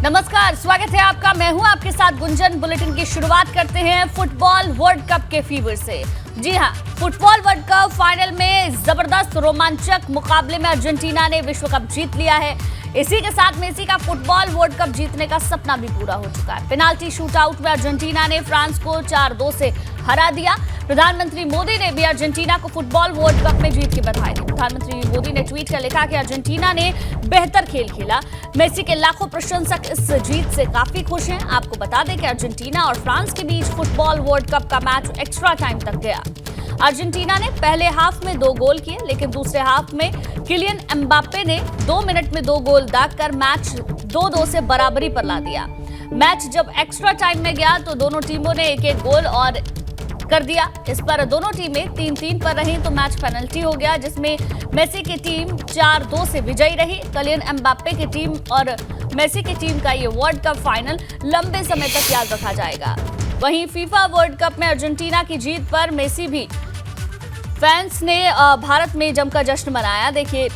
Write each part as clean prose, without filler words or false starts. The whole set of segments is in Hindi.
नमस्कार, स्वागत है आपका। मैं हूं आपके साथ गुंजन। बुलेटिन की शुरुआत करते हैं फुटबॉल वर्ल्ड कप के फीवर से। जी हां, फुटबॉल वर्ल्ड कप फाइनल में जबरदस्त रोमांचक मुकाबले में अर्जेंटीना ने विश्व कप जीत लिया है। इसी के साथ मेसी का फुटबॉल वर्ल्ड कप जीतने का सपना भी पूरा हो चुका है। पेनाल्टी शूटआउट में अर्जेंटीना ने फ्रांस को 4-2 से हरा दिया। प्रधानमंत्री मोदी ने भी अर्जेंटीना को फुटबॉल वर्ल्ड कप में जीत की बधाई दी। प्रधानमंत्री मोदी ने ट्वीट कर लिखा कि अर्जेंटीना ने बेहतर खेल खेला। मेसी के लाखों प्रशंसक इस जीत से काफी खुश हैं। आपको बता दें कि अर्जेंटीना और फ्रांस के बीच फुटबॉल वर्ल्ड कप का मैच एक्स्ट्रा टाइम तक गया। अर्जेंटीना ने पहले हाफ में 2 गोल किए, लेकिन दूसरे हाफ में किलियन एम्बाप्पे ने 2 मिनट में 2 गोल दागकर मैच 2-2 से बराबरी पर ला दिया। मैच जब एक्स्ट्रा टाइम में गया तो दोनों टीमों ने एक-एक गोल और कर दिया। इस पर दोनों टीमें 3-3 पर रहीं तो मैच पेनल्टी हो गया, जिसमें मेसी की टीम 4-2 से विजयी रही। किलियन एम्बाप्पे की टीम और मेसी की टीम का ये वर्ल्ड कप फाइनल लंबे समय तक याद रखा जाएगा। वहीं फीफा वर्ल्ड कप में अर्जेंटीना की जीत पर मेसी भी फैंस ने भारत में जमकर जश्न मनाया। देखिए,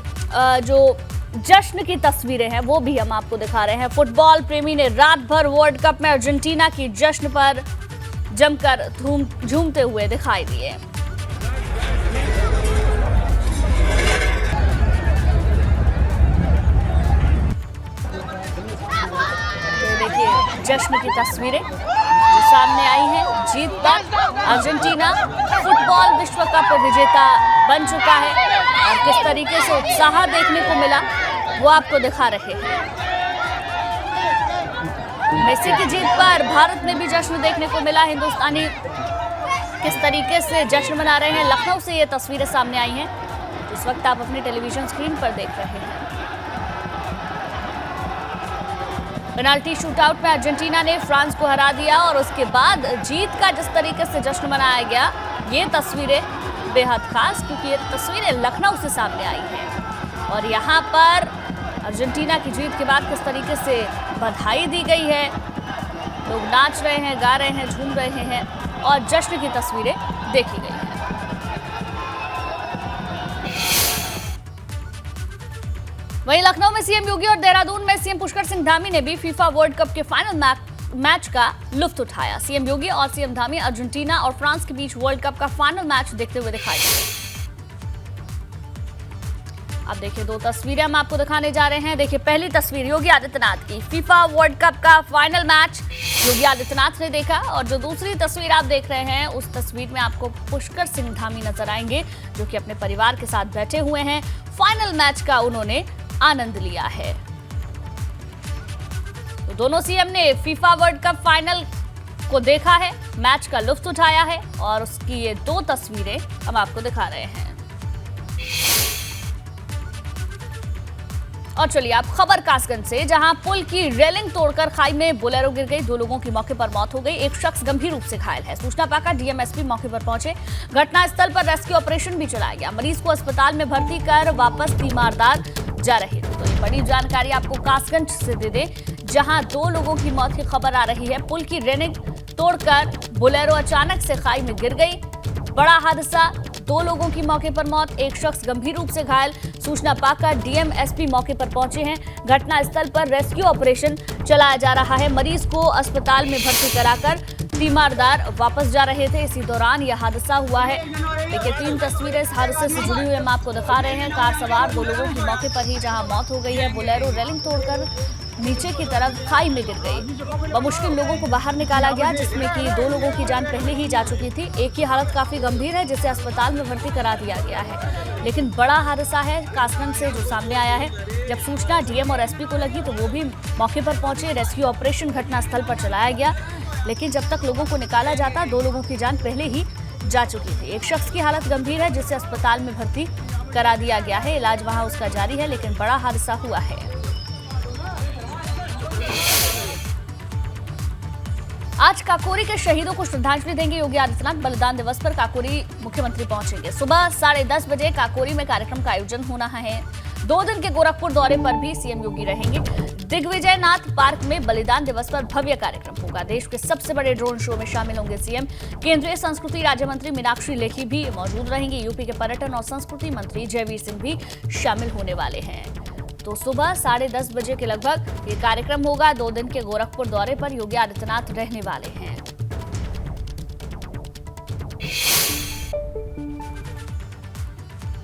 जो जश्न की तस्वीरें हैं वो भी हम आपको दिखा रहे हैं। फुटबॉल प्रेमी ने रात भर वर्ल्ड कप में अर्जेंटीना की जश्न पर जमकर झूमते हुए दिखाई दिए। देखिए जश्न की तस्वीरें जो सामने आई हैं जीत पर। अर्जेंटीना फुटबॉल विश्व कप विजेता बन चुका है और किस तरीके से उत्साह देखने को मिला वो आपको दिखा रहे हैं। मेसी की जीत पर भारत में भी जश्न देखने को मिला। हिंदुस्तानी किस तरीके से जश्न मना रहे हैं। लखनऊ से ये तस्वीरें सामने आई हैं इस वक्त आप अपनी टेलीविजन स्क्रीन पर देख रहे हैं। पेनाल्टी शूटआउट में अर्जेंटीना ने फ्रांस को हरा दिया और उसके बाद जीत का जिस तरीके से जश्न मनाया गया, ये तस्वीरें बेहद खास, क्योंकि ये तस्वीरें लखनऊ से सामने आई हैं और यहाँ पर अर्जेंटीना की जीत के बाद किस तरीके से बधाई दी गई है। लोग नाच रहे हैं, गा रहे हैं, झूम रहे हैं और जश्न की तस्वीरें देखी गई हैं। वहीं लखनऊ में सीएम योगी और देहरादून में सीएम पुष्कर सिंह धामी ने भी फीफा वर्ल्ड कप के फाइनल मैच का लुत्फ उठाया। सीएम योगी और सीएम धामी अर्जेंटीना और फ्रांस के बीच वर्ल्ड कप का फाइनल मैच देखते हुए दिखाई दिए। अब देखिए 2 तस्वीरें हम आपको दिखाने जा रहे हैं। देखिए पहली तस्वीर योगी आदित्यनाथ की, फीफा वर्ल्ड कप का फाइनल मैच योगी आदित्यनाथ ने देखा, और जो दूसरी तस्वीर आप देख रहे हैं उस तस्वीर में आपको पुष्कर सिंह धामी नजर आएंगे, जो कि अपने परिवार के साथ बैठे हुए हैं। फाइनल मैच का उन्होंने आनंद लिया है। तो दोनों सीएम ने फीफा वर्ल्ड कप फाइनल को देखा है, मैच का लुत्फ उठाया है और उसकी ये 2 तस्वीरें हम आपको दिखा रहे हैं। और चलिए आप खबर कासगंज से, जहां पुल की रेलिंग तोड़कर खाई में बोलेरो गिर गई। 2 लोगों की मौके पर मौत हो गई, एक शख्स गंभीर रूप से घायल है। सूचना पाकर डीएमएसपी मौके पर पहुंचे। घटनास्थल पर रेस्क्यू ऑपरेशन भी चलाया गया। मरीज को अस्पताल में भर्ती कर वापस तीमारदार जा रहे थे। तो ये बड़ी जानकारी आपको कासगंज से दे दे, जहां 2 लोगों की मौत की खबर आ रही है। पुल की रेलिंग तोड़कर बोलेरो अचानक से खाई में गिर गई। बड़ा हादसा, 2 लोगों की मौके पर मौत, एक शख्स गंभीर रूप से घायल। सूचना पाकर डीएमएसपी मौके पर पहुंचे हैं। घटनास्थल पर रेस्क्यू ऑपरेशन चलाया जा रहा है। मरीज को अस्पताल में भर्ती कराकर तीमारदार वापस जा रहे थे, इसी दौरान यह हादसा हुआ है। देखिए 3 तस्वीरें इस हादसे से जुड़ी हुई हम आपको दिखा रहे हैं। कार सवार 2 लोगों की मौके पर ही जहां मौत हो गई है। बोलेरो रेलिंग तोड़कर नीचे की तरफ खाई में गिर गई। बमुश्किल लोगों को बाहर निकाला गया, जिसमें कि 2 लोगों की जान पहले ही जा चुकी थी। एक की हालत काफी गंभीर है, जिसे अस्पताल में भर्ती करा दिया गया है। लेकिन बड़ा हादसा है कासगंज से जो सामने आया है। जब सूचना डीएम और एसपी को लगी तो वो भी मौके पर पहुंचे। रेस्क्यू ऑपरेशन घटनास्थल पर चलाया गया, लेकिन जब तक लोगों को निकाला जाता 2 लोगों की जान पहले ही जा चुकी थी। एक शख्स की हालत गंभीर है, जिसे अस्पताल में भर्ती करा दिया गया है। इलाज वहां उसका जारी है, लेकिन बड़ा हादसा हुआ है। आज काकोरी के शहीदों को श्रद्धांजलि देंगे योगी आदित्यनाथ। बलिदान दिवस पर काकोरी मुख्यमंत्री पहुंचेंगे। सुबह 10:30 बजे काकोरी में कार्यक्रम का आयोजन होना है। 2 दिन के गोरखपुर दौरे पर भी सीएम योगी रहेंगे। दिग्विजयनाथ पार्क में बलिदान दिवस पर भव्य कार्यक्रम होगा। देश के सबसे बड़े ड्रोन शो में शामिल होंगे सीएम। केंद्रीय संस्कृति राज्य मंत्री मीनाक्षी लेखी भी मौजूद रहेंगी। यूपी के पर्यटन और संस्कृति मंत्री जयवीर सिंह भी शामिल होने वाले हैं। तो सुबह 10:30 बजे के लगभग ये कार्यक्रम होगा। 2 दिन के गोरखपुर दौरे पर योगी आदित्यनाथ रहने वाले हैं।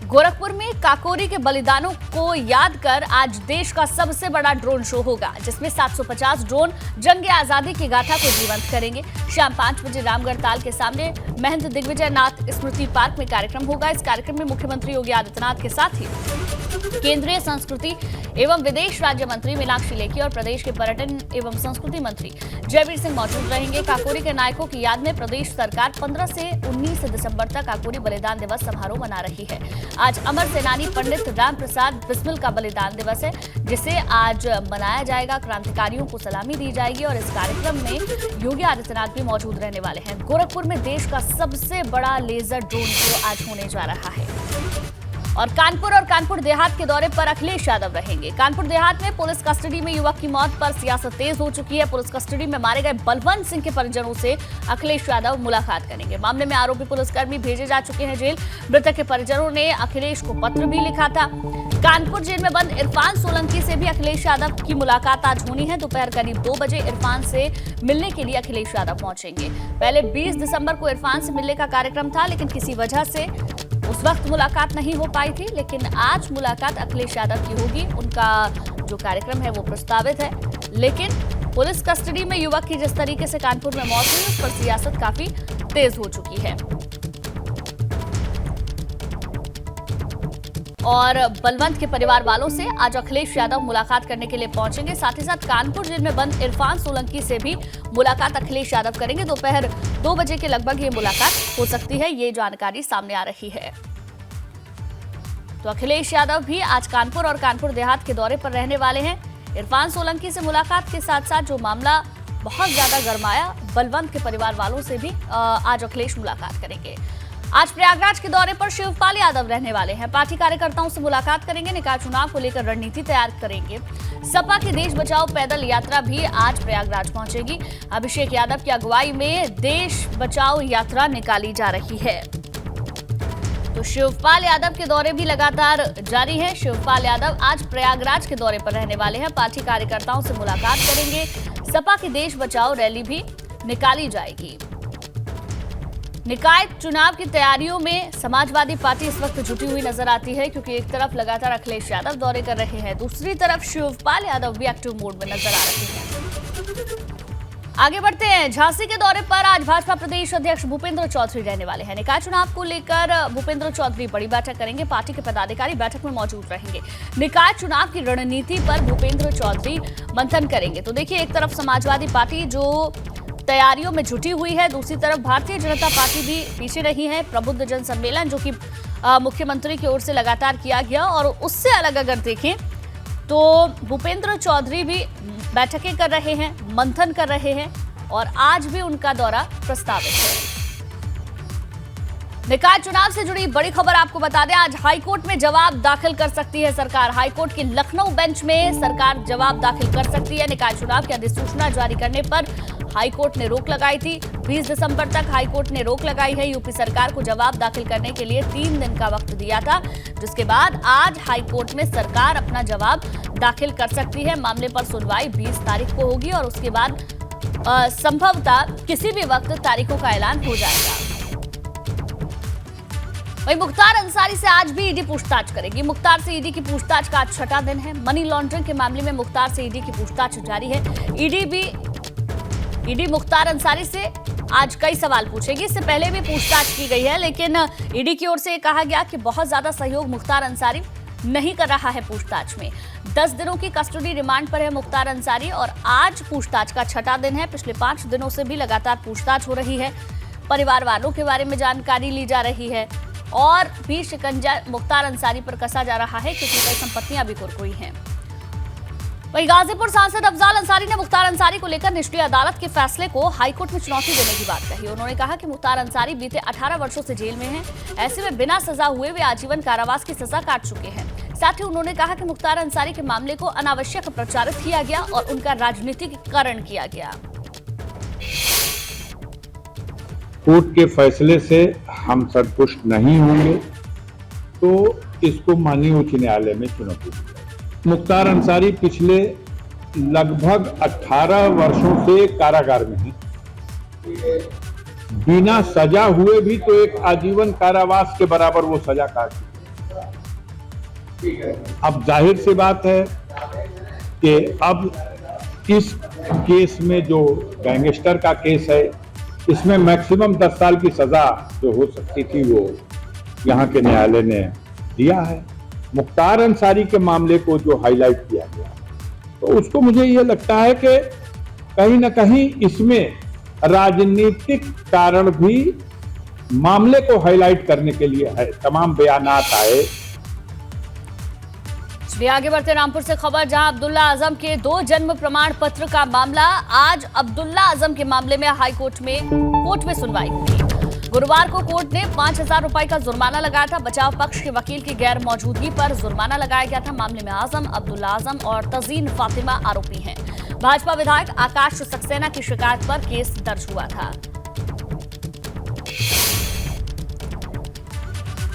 गोरखपुर में काकोरी के बलिदानों को याद कर आज देश का सबसे बड़ा ड्रोन शो होगा, जिसमें 750 ड्रोन जंग आजादी की गाथा को जीवंत करेंगे। शाम 5 बजे रामगढ़ ताल के सामने महंत दिग्विजय नाथ स्मृति पार्क में कार्यक्रम होगा। इस कार्यक्रम में मुख्यमंत्री योगी आदित्यनाथ के साथ ही केंद्रीय संस्कृति एवं विदेश राज्य मंत्री मीनाक्षी लेखी और प्रदेश के पर्यटन एवं संस्कृति मंत्री जयवीर सिंह मौजूद रहेंगे। काकोरी के नायकों की याद में प्रदेश सरकार 15 से 19 दिसंबर तक काकोरी बलिदान दिवस समारोह मना रही है। आज अमर सेनानी पंडित राम प्रसाद बिस्मिल का बलिदान दिवस है, जिसे आज मनाया जाएगा। क्रांतिकारियों को सलामी दी जाएगी और इस कार्यक्रम में योगी आदित्यनाथ भी मौजूद रहने वाले हैं। गोरखपुर में देश का सबसे बड़ा लेजर ड्रोन शो आज होने जा रहा है। और कानपुर देहात के दौरे पर अखिलेश यादव रहेंगे। कानपुर देहात में पुलिस कस्टडी में युवक की मौत पर सियासत तेज हो चुकी है। पुलिस कस्टडी में मारे गए बलवंत सिंह के परिजनों से अखिलेश यादव मुलाकात करेंगे। मामले में आरोपी पुलिसकर्मी भेजे जा चुके हैं जेल। मृतक के परिजनों ने अखिलेश को पत्र भी लिखा था। कानपुर जेल में बंद इरफान सोलंकी से भी अखिलेश यादव की मुलाकात आज होनी है। दोपहर करीब 2 बजे इरफान से मिलने के लिए अखिलेश यादव पहुंचेंगे। पहले 20 दिसंबर को इरफान से मिलने का कार्यक्रम था, लेकिन किसी वजह से उस वक्त मुलाकात नहीं हो पाई थी। लेकिन आज मुलाकात अखिलेश यादव की होगी। उनका जो कार्यक्रम है वो प्रस्तावित है, लेकिन पुलिस कस्टडी में युवक की जिस तरीके से कानपुर में मौत हुई, उस पर सियासत काफी तेज हो चुकी है। और बलवंत के परिवार वालों से आज अखिलेश यादव मुलाकात करने के लिए पहुंचेंगे। साथ ही साथ कानपुर जेल में बंद इरफान सोलंकी से भी मुलाकात अखिलेश यादव करेंगे। दोपहर 2 बजे के लगभग ये मुलाकात हो सकती है, ये जानकारी सामने आ रही है। तो अखिलेश यादव भी आज कानपुर और कानपुर देहात के दौरे पर रहने वाले हैं। इरफान सोलंकी से मुलाकात के साथ साथ जो मामला बहुत ज्यादा गरमाया, बलवंत के परिवार वालों से भी आज अखिलेश मुलाकात करेंगे। आज प्रयागराज के दौरे पर शिवपाल यादव रहने वाले हैं। पार्टी कार्यकर्ताओं से मुलाकात करेंगे। निकाय चुनाव को लेकर रणनीति तैयार करेंगे। सपा की देश बचाओ पैदल यात्रा भी आज प्रयागराज पहुंचेगी। अभिषेक यादव की अगुवाई में देश बचाओ यात्रा निकाली जा रही है। तो शिवपाल यादव के दौरे भी लगातार जारी है। शिवपाल यादव आज प्रयागराज के दौरे पर रहने वाले हैं। पार्टी कार्यकर्ताओं से मुलाकात करेंगे। सपा की देश बचाओ रैली भी निकाली जाएगी। निकाय चुनाव की तैयारियों में समाजवादी पार्टी इस वक्त जुटी हुई नजर आती है, क्योंकि एक तरफ लगातार अखिलेश यादव दौरे कर रहे हैं, दूसरी तरफ शिवपाल यादव भी एक्टिव मोड में नजर आ रहे हैं। आगे बढ़ते हैं। झांसी के दौरे पर आज भाजपा प्रदेश अध्यक्ष भूपेंद्र चौधरी रहने वाले हैं। निकाय चुनाव को लेकर भूपेंद्र चौधरी बड़ी बैठक करेंगे। पार्टी के पदाधिकारी बैठक में मौजूद रहेंगे। निकाय चुनाव की रणनीति पर भूपेंद्र चौधरी मंथन करेंगे। तो देखिए, एक तरफ समाजवादी पार्टी जो तैयारियों में जुटी हुई है, दूसरी तरफ भारतीय जनता पार्टी भी पीछे नहीं है। प्रबुद्ध जन सम्मेलन जो कि मुख्यमंत्री की ओर से लगातार किया गया, और उससे अलग अगर देखें तो भूपेंद्र चौधरी भी बैठकें कर रहे हैं, मंथन कर रहे हैं, और आज भी उनका दौरा प्रस्तावित है। निकाय चुनाव से जुड़ी बड़ी खबर आपको बता दें, आज हाईकोर्ट में जवाब दाखिल कर सकती है सरकार। हाईकोर्ट की लखनऊ बेंच में सरकार जवाब दाखिल कर सकती है। निकाय चुनाव की अधिसूचना जारी करने पर हाईकोर्ट ने रोक लगाई थी। 20 दिसंबर तक हाईकोर्ट ने रोक लगाई है। यूपी सरकार को जवाब दाखिल करने के लिए 3 दिन का वक्त दिया था, जिसके बाद आज हाईकोर्ट में सरकार अपना जवाब दाखिल कर सकती है। मामले पर सुनवाई 20 तारीख को होगी और उसके बाद संभवतः किसी भी वक्त तारीखों का ऐलान हो जाएगा। वहीं मुख्तार अंसारी से आज भी ईडी पूछताछ करेगी। मुख्तार से ईडी की पूछताछ का आज 6वां दिन है। मनी लॉन्ड्रिंग के मामले में मुख्तार से ईडी की पूछताछ जारी है। ईडी मुख्तार अंसारी से आज कई सवाल पूछेगी। इससे पहले भी पूछताछ की गई है, लेकिन ईडी की ओर से कहा गया कि बहुत ज्यादा सहयोग मुख्तार अंसारी नहीं कर रहा है पूछताछ में। 10 दिनों की कस्टडी रिमांड पर है मुख्तार अंसारी और आज पूछताछ का 6वां दिन है। पिछले 5 दिनों से भी लगातार पूछताछ हो रही है। परिवार वालों के बारे में जानकारी ली जा रही है और भी शिकंजा मुख्तार अंसारी पर कसा जा रहा है, क्योंकि कई संपत्तियां भी कुरकुई हैं। वहीं गाजीपुर सांसद अफजाल अंसारी ने मुख्तार अंसारी को लेकर निचली अदालत के फैसले को हाईकोर्ट में चुनौती देने की बात कही। उन्होंने कहा कि मुख्तार अंसारी बीते 18 वर्षों से जेल में हैं। ऐसे में बिना सजा हुए वे आजीवन कारावास की सजा काट चुके हैं। साथ ही उन्होंने कहा कि मुख्तार अंसारी के मामले को अनावश्यक प्रचारित किया गया और उनका राजनीतिकरण किया गया। कोर्ट के फैसले से हम संतुष्ट नहीं होंगे तो इसको माननीय उच्च न्यायालय में चुनौती दी जाएगी। मुख्तार अंसारी पिछले लगभग 18 वर्षों से कारागार में हैं। बिना सजा हुए भी तो एक आजीवन कारावास के बराबर वो सजा काट चुके हैं। अब जाहिर सी बात है कि अब इस केस में जो गैंगस्टर का केस है, इसमें मैक्सिमम 10 साल की सजा जो हो सकती थी वो यहाँ के न्यायालय ने दिया है। मुख्तार अंसारी के मामले को जो हाईलाइट किया गया, तो उसको मुझे ये लगता है कि कहीं ना कहीं इसमें राजनीतिक कारण भी मामले को हाईलाइट करने के लिए है। तमाम बयानात आए। चलिए आगे बढ़ते हैं रामपुर से खबर, जहां अब्दुल्ला आजम के 2 जन्म प्रमाण पत्र का मामला। आज अब्दुल्ला आजम के मामले में हाई कोर्ट में सुनवाई हुई। गुरुवार को कोर्ट ने 5,000 रुपए का जुर्माना लगाया था। बचाव पक्ष के वकील की गैर मौजूदगी पर जुर्माना लगाया गया था। मामले में आजम, अब्दुल्ला आजम और तजीन फातिमा आरोपी हैं। भाजपा विधायक आकाश सक्सेना की शिकायत पर केस दर्ज हुआ था।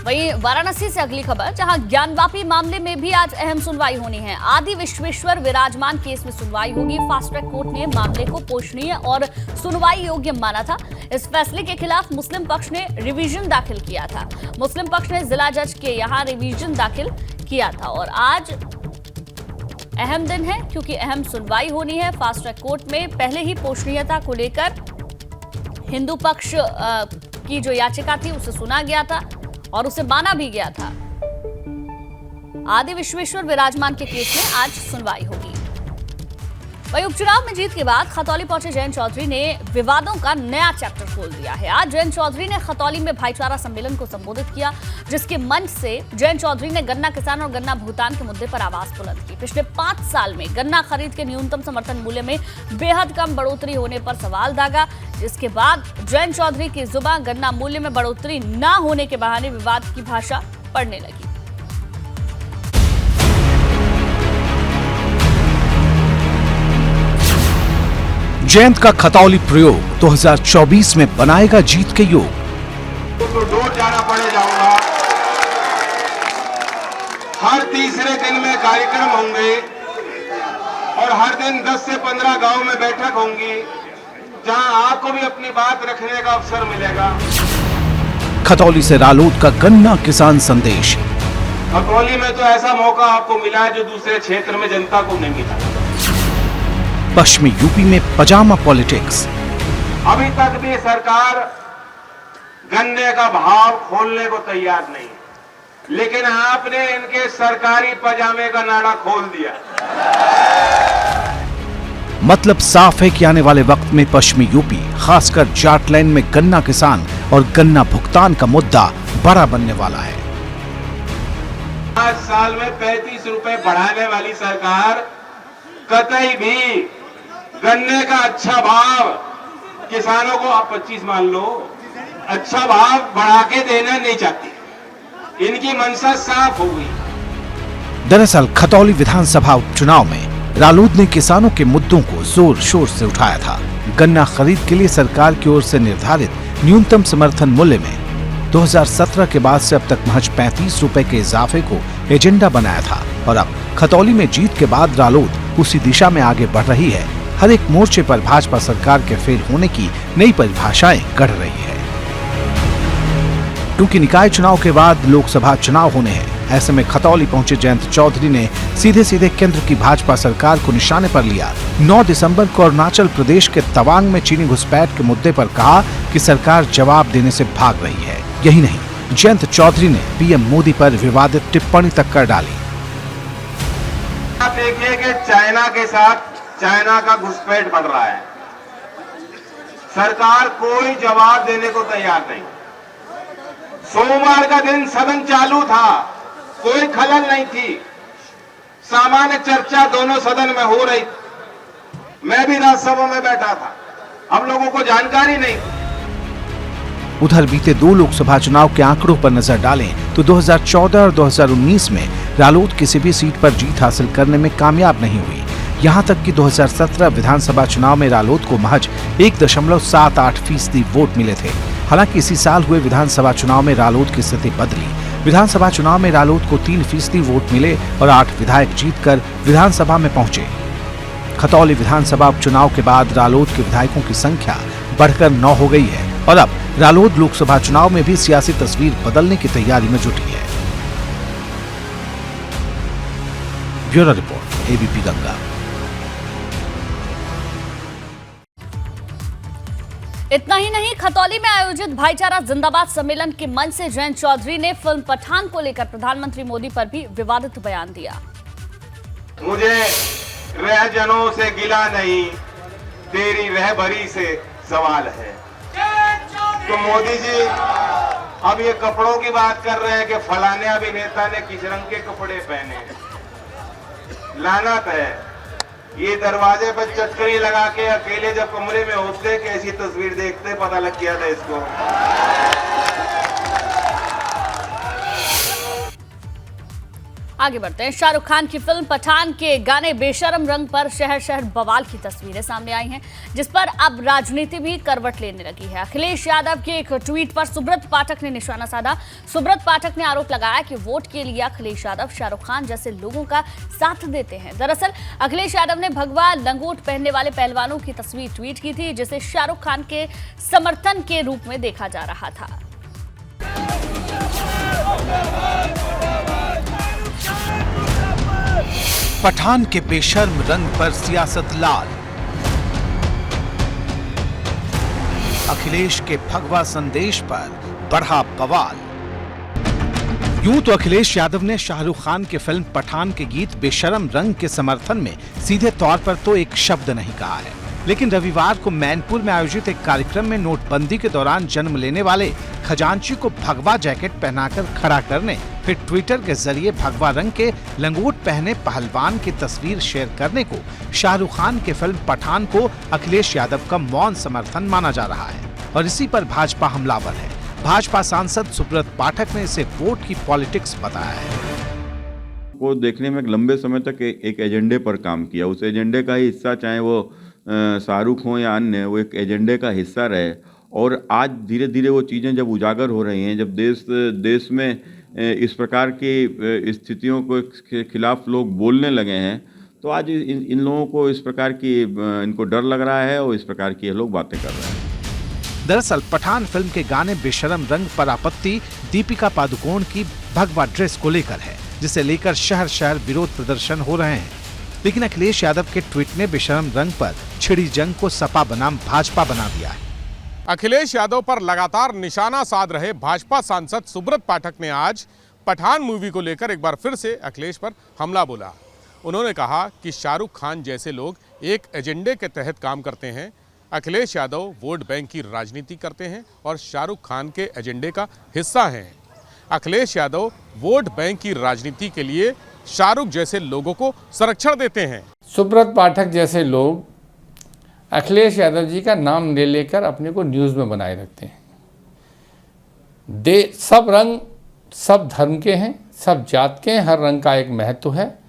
वहीं वाराणसी से अगली खबर, जहां ज्ञानवापी मामले में भी आज अहम सुनवाई होनी है। आदि विश्वेश्वर विराजमान केस में सुनवाई होगी। फास्ट ट्रैक कोर्ट ने मामले को पोषणीय और सुनवाई योग्य माना था। इस फैसले के खिलाफ मुस्लिम पक्ष ने रिवीजन दाखिल किया था। मुस्लिम पक्ष ने जिला जज के यहां रिवीजन दाखिल किया था और आज अहम दिन है क्योंकि अहम सुनवाई होनी है। फास्ट ट्रैक कोर्ट में पहले ही पोषणीयता को लेकर हिंदू पक्ष की जो याचिका थी उसे सुना गया था और उसे माना भी गया था। आदि विश्वेश्वर विराजमान के केस में आज सुनवाई होगी। वहीं उपचुनाव में जीत के बाद खतौली पहुंचे जयंत चौधरी ने विवादों का नया चैप्टर खोल दिया है। आज जयंत चौधरी ने खतौली में भाईचारा सम्मेलन को संबोधित किया, जिसके मंच से जयंत चौधरी ने गन्ना किसान और गन्ना भुगतान के मुद्दे पर आवाज बुलंद की। पिछले 5 साल में गन्ना खरीद के न्यूनतम समर्थन मूल्य में बेहद कम बढ़ोतरी होने पर सवाल दागा, जिसके बाद जयंत चौधरी की जुबान गन्ना मूल्य में बढ़ोतरी न होने के बहाने विवाद की भाषा पढ़ने लगी। जयंत का खतौली प्रयोग 2024 में बनाएगा जीत के योग। तो डोर जाना पड़े जाऊंगा। हर तीसरे दिन में कार्यक्रम होंगे और हर दिन 10 से 15 गांव में बैठक होंगी, जहां आपको भी अपनी बात रखने का अवसर मिलेगा। खतौली से रालोद का गन्ना किसान संदेश। खतौली में तो ऐसा मौका आपको मिला है जो दूसरे क्षेत्र में जनता को नहीं मिला। पश्चिमी यूपी में पजामा पॉलिटिक्स। अभी तक भी सरकार गन्ने का भाव खोलने को तैयार नहीं, लेकिन आपने इनके सरकारी पजामे का नाड़ा खोल दिया। मतलब साफ है कि आने वाले वक्त में पश्चिमी यूपी, खासकर जाटलैंड में गन्ना किसान और गन्ना भुगतान का मुद्दा बड़ा बनने वाला है। 5 साल में 35 रुपए बढ़ाने वाली सरकार कतई भी गन्ने का अच्छा भाव किसानों को, आप 25 मान लो, अच्छा भाव बढ़ा के देना नहीं चाहती। इनकी मंशा साफ हो गई। दरअसल खतौली विधानसभा उपचुनाव में रालोद ने किसानों के मुद्दों को जोर शोर से उठाया था। गन्ना खरीद के लिए सरकार की ओर से निर्धारित न्यूनतम समर्थन मूल्य में 2017 के बाद से अब तक महज 35 रुपए के इजाफे को एजेंडा बनाया था और अब खतौली में जीत के बाद रालोद उसी दिशा में आगे बढ़ रही है। हर एक मोर्चे पर भाजपा सरकार के फेल होने की नई परिभाषाएं गढ़ रही है। क्योंकि निकाय चुनाव के बाद लोकसभा चुनाव होने हैं, ऐसे में खतौली पहुंचे जयंत चौधरी ने सीधे सीधे केंद्र की भाजपा सरकार को निशाने पर लिया। 9 दिसंबर को अरुणाचल प्रदेश के तवांग में चीनी घुसपैठ के मुद्दे पर कहा कि सरकार जवाब देने से भाग रही है। यही नहीं, जयंत चौधरी ने पीएम मोदी पर विवादित टिप्पणी तक कर डाली। आप देखिए कि चाइना के साथ चाइना का घुसपैठ बढ़ रहा है। सरकार कोई जवाब देने को तैयार नहीं। सोमवार का दिन सदन चालू था, कोई खलल नहीं थी, सामान्य चर्चा दोनों सदन में हो रही। मैं भी राज्यसभा में बैठा था, हम लोगों को जानकारी नहीं थी। उधर बीते 2 लोकसभा चुनाव के आंकड़ों पर नजर डालें तो 2014 और 2019 में रालोद किसी भी सीट पर जीत हासिल करने में कामयाब नहीं हुई। यहां तक कि 2017 विधानसभा चुनाव में रालोद को महज 1.78% वोट मिले थे। हालांकि इसी साल हुए विधानसभा चुनाव में रालोद की स्थिति बदली। विधानसभा चुनाव में रालोद को 3% वोट मिले और 8 विधायक जीतकर विधानसभा में पहुंचे। खतौली विधानसभा उपचुनाव के बाद रालोद के विधायकों की संख्या बढ़कर 9 हो गई है और अब रालोद लोकसभा चुनाव में भी सियासी तस्वीर बदलने की तैयारी में जुटी है। Bureau report, ABP Ganga. इतना ही नहीं, खतौली में आयोजित भाईचारा जिंदाबाद सम्मेलन के मंच से जयंत चौधरी ने फिल्म पठान को लेकर प्रधानमंत्री मोदी पर भी विवादित बयान दिया। मुझे रहजनों से गिला नहीं, तेरी रहबरी से सवाल है। तो मोदी जी अब ये कपड़ों की बात कर रहे हैं कि फलाने अभिनेता ने किस रंग के कपड़े पहने हैं। लानत है, ये दरवाजे पर चटकनी लगा के अकेले जब कमरे में होते कैसी तस्वीर देखते पता लग गया था इसको। आगे बढ़ते हैं। शाहरुख खान की फिल्म पठान के गाने बेशरम रंग पर शहर शहर बवाल की तस्वीरें सामने आई हैं, जिस पर अब राजनीति भी करवट लेने लगी है। अखिलेश यादव के एक ट्वीट पर सुब्रत पाठक ने निशाना साधा। सुब्रत पाठक ने आरोप लगाया कि वोट के लिए अखिलेश यादव शाहरुख खान जैसे लोगों का साथ देते हैं। दरअसल अखिलेश यादव ने भगवा लंगोट पहनने वाले पहलवानों की तस्वीर ट्वीट की थी, जिसे शाहरुख खान के समर्थन के रूप में देखा जा रहा था। पठान के बेशर्म रंग पर सियासत लाल, अखिलेश के भगवा संदेश पर बढ़ा बवाल। यूं तो अखिलेश यादव ने शाहरुख खान के फिल्म पठान के गीत बेशर्म रंग के समर्थन में सीधे तौर पर तो एक शब्द नहीं कहा है, लेकिन रविवार को मैनपुर में आयोजित एक कार्यक्रम में नोटबंदी के दौरान जन्म लेने वाले खजांची को भगवा जैकेट पहनाकर खड़ा करने, फिर ट्विटर के जरिए भगवा रंग के लंगोट पहने पहलवान की तस्वीर शेयर करने को शाहरुख खान के फिल्म पठान को अखिलेश यादव का मौन समर्थन माना जा रहा है और इसी पर भाजपा हमलावर है। भाजपा सांसद सुब्रत पाठक ने इसे वोट की पॉलिटिक्स बताया है। वो देखने में लंबे समय तक एक एजेंडे पर काम किया, उस एजेंडे का ही हिस्सा, चाहे वो शाहरुख हो या अन्य, वो एक एजेंडे का हिस्सा रहे। और आज धीरे धीरे वो चीज़ें जब उजागर हो रही हैं, जब देश में इस प्रकार की स्थितियों के खिलाफ लोग बोलने लगे हैं, तो आज इन लोगों को इस प्रकार की इनको डर लग रहा है और इस प्रकार की ये लोग बातें कर रहे हैं। दरअसल पठान फिल्म के गाने बेशरम रंग पर आपत्ति दीपिका पादुकोण की भगवा ड्रेस को लेकर है, जिसे लेकर शहर शहर विरोध प्रदर्शन हो रहे हैं। लेकिन अखिलेश यादव के ट्वीट ने बेशरम रंग पर छिड़ी जंग को सपा बनाम भाजपा बना दिया है। अखिलेश यादव पर लगातार निशाना साध रहे भाजपा सांसद सुब्रत पाठक ने आज पठान मूवी को लेकर एक बार फिर से अखिलेश पर हमला बोला। उन्होंने कहा कि शाहरुख खान जैसे लोग एक एजेंडे के तहत काम करते हैं। अखिलेश यादव वोट बैंक की राजनीति करते हैं और शाहरुख खान के एजेंडे का हिस्सा हैं। अखिलेश यादव वोट बैंक की राजनीति के लिए शाहरुख जैसे लोगों को संरक्षण देते हैं। सुब्रत पाठक जैसे लोग अखिलेश यादव जी का नाम ले लेकर अपने को न्यूज़ में बनाए रखते हैं। सब रंग सब धर्म के हैं, सब जात के हैं, हर रंग का एक महत्व है।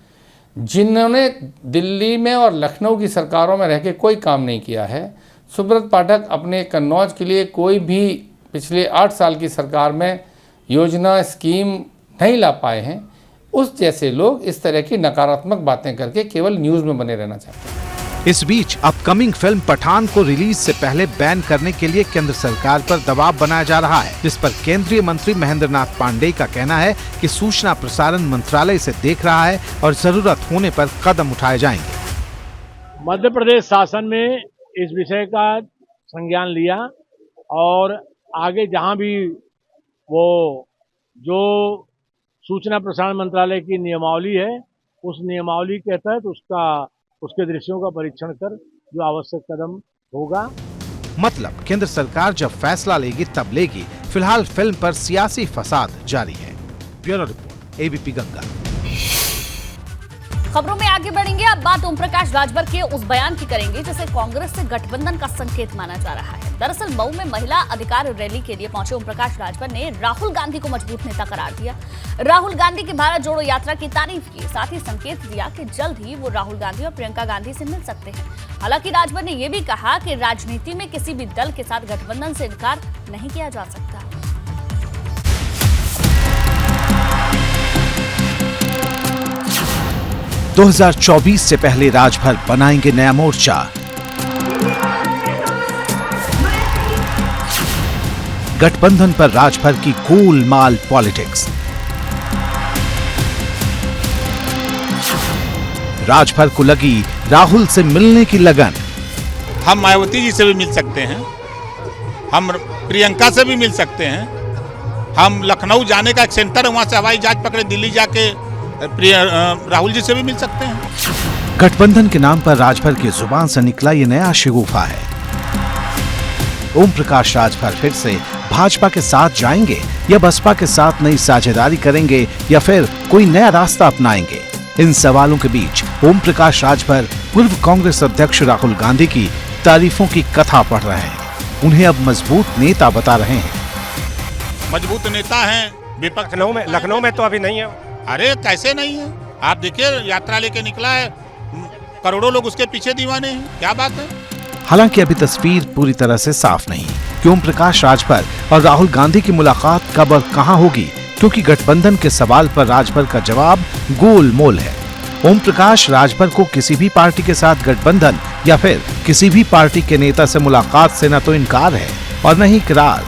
जिन्होंने दिल्ली में और लखनऊ की सरकारों में रह के कोई काम नहीं किया है, सुब्रत पाठक अपने कन्नौज के लिए कोई भी पिछले 8 साल की सरकार में योजना स्कीम नहीं ला पाए हैं, उस जैसे लोग इस तरह की नकारात्मक बातें करके केवल न्यूज़ में बने रहना चाहते हैं। इस बीच अपकमिंग फिल्म पठान को रिलीज से पहले बैन करने के लिए केंद्र सरकार पर दबाव बनाया जा रहा है, जिस पर केंद्रीय मंत्री महेंद्र नाथ पांडेय का कहना है कि सूचना प्रसारण मंत्रालय इसे देख रहा है और जरूरत होने पर कदम उठाए जाएंगे। मध्य प्रदेश शासन में इस विषय का संज्ञान लिया और आगे जहां भी वो जो सूचना प्रसारण मंत्रालय की नियमावली है, उस नियमावली के तहत उसके दृश्यों का परीक्षण कर जो आवश्यक कदम होगा। मतलब केंद्र सरकार जब फैसला लेगी तब लेगी, फिलहाल फिल्म पर सियासी फसाद जारी है। Bureau report, ABP Ganga. खबरों में आगे बढ़ेंगे। अब बात ओम प्रकाश राजभर के उस बयान की करेंगे जिसे कांग्रेस से गठबंधन का संकेत माना जा रहा है। दरअसल मऊ में महिला अधिकार रैली के लिए पहुंचे ओम प्रकाश राजभर ने राहुल गांधी को मजबूत नेता करार दिया। राहुल गांधी की भारत जोड़ो यात्रा की तारीफ की, साथ ही संकेत दिया कि जल्द ही वो राहुल गांधी और प्रियंका गांधी से मिल सकते हैं। हालांकि राजभर ने यह भी कहा कि राजनीति में किसी भी दल के साथ गठबंधन से इनकार नहीं किया जा सकता। 2024 से पहले राजभर बनाएंगे नया मोर्चा। गठबंधन पर राजभर की गोलमाल पॉलिटिक्स। राजभर को लगी राहुल से मिलने की लगन। हम मायावती जी से भी मिल सकते हैं, हम प्रियंका से भी मिल सकते हैं, हम लखनऊ जाने का एक सेंटर है, वहां से हवाई जहाज पकड़े दिल्ली जाके राहुल जी से भी मिल सकते हैं। गठबंधन के नाम पर राजभर की जुबान से निकला ये नया शिगुफा है। ओम प्रकाश राजभर फिर से भाजपा के साथ जाएंगे या बसपा के साथ नई साझेदारी करेंगे या फिर कोई नया रास्ता अपनाएंगे? इन सवालों के बीच ओम प्रकाश राजभर पूर्व कांग्रेस अध्यक्ष राहुल गांधी की तारीफों की कथा पढ़ रहे हैं। उन्हें अब मजबूत नेता बता रहे हैं। मजबूत नेता हैं विपक्ष। लखनऊ में तो अभी नहीं है। अरे कैसे नहीं है? आप देखिए यात्रा लेके निकला है, करोड़ों लोग उसके पीछे दीवाने हैं। क्या बात है? हालांकि अभी तस्वीर पूरी तरह से साफ नहीं कि ओम प्रकाश राजभर और राहुल गांधी की मुलाकात कब और कहां होगी, क्योंकि गठबंधन के सवाल पर राजभर का जवाब गोलमोल है। ओम प्रकाश राजभर को किसी भी पार्टी के साथ गठबंधन या फिर किसी भी पार्टी के नेता से मुलाकात से न तो इनकार है और न ही इकरार।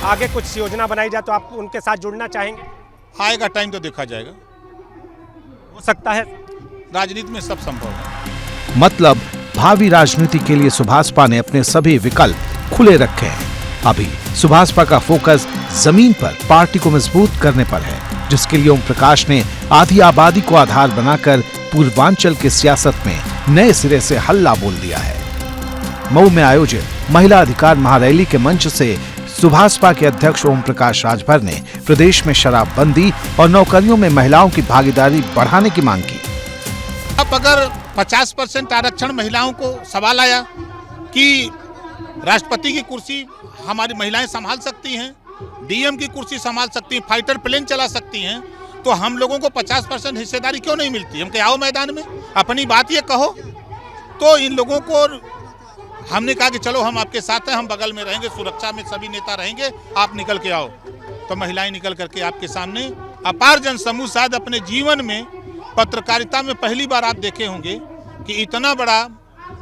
आगे कुछ योजना बनाई जाए तो आप उनके साथ जुड़ना चाहेंगे? आएगा टाइम तो देखा जाएगा, हो सकता है। राजनीति में सब संभव है। मतलब भावी राजनीति के लिए सुभाषपा ने अपने सभी विकल्प खुले रखे हैं। अभी सुभाषपा का फोकस जमीन पर पार्टी को मजबूत करने पर है, जिसके लिए ओम प्रकाश ने आधी आबादी को आधार बनाकर पूर्वांचल की सियासत में नए सिरे से हल्ला बोल दिया है। मऊ में आयोजित महिला अधिकार महारैली के मंच से सुभाषपा के अध्यक्ष ओम प्रकाश राजभर ने प्रदेश में शराबबंदी और नौकरियों में महिलाओं की भागीदारी बढ़ाने की मांग की। अब अगर 50% आरक्षण महिलाओं को सवाल आया कि राष्ट्रपति की कुर्सी हमारी महिलाएं संभाल सकती हैं, डीएम की कुर्सी संभाल सकती हैं, फाइटर प्लेन चला सकती हैं, तो हम लोगों को 50% हिस्सेदारी क्यों नहीं मिलती? हम क्या आओ मैदान में अपनी बात ये कहो। तो इन लोगों को हमने कहा कि चलो हम आपके साथ हैं, हम बगल में रहेंगे, सुरक्षा में सभी नेता रहेंगे, आप निकल के आओ। तो महिलाएं निकल करके आपके सामने अपार जनसमूह शायद अपने जीवन में पत्रकारिता में पहली बार आप देखे होंगे कि इतना बड़ा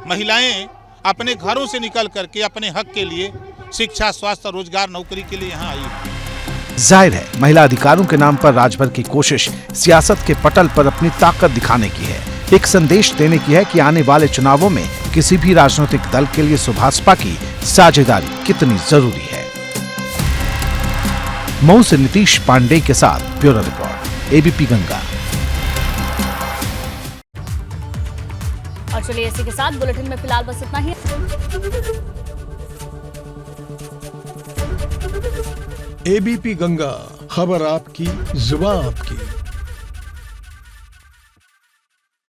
महिलाएं अपने घरों से निकल करके अपने हक के लिए शिक्षा, स्वास्थ्य, रोजगार, नौकरी के लिए यहाँ आई। जाहिर है महिला अधिकारों के नाम पर राजभर की कोशिश सियासत के पटल पर अपनी ताकत दिखाने की है, एक संदेश देने की है कि आने वाले चुनावों में किसी भी राजनीतिक दल के लिए सुभाषपा की साझेदारी कितनी जरूरी है। मऊ से नीतीश पांडे के साथ ब्यूरो रिपोर्ट, एबीपी गंगा। और चलिए इसी के साथ बुलेटिन में फिलहाल बस इतना ही। एबीपी गंगा, खबर आपकी, जुबान आपकी।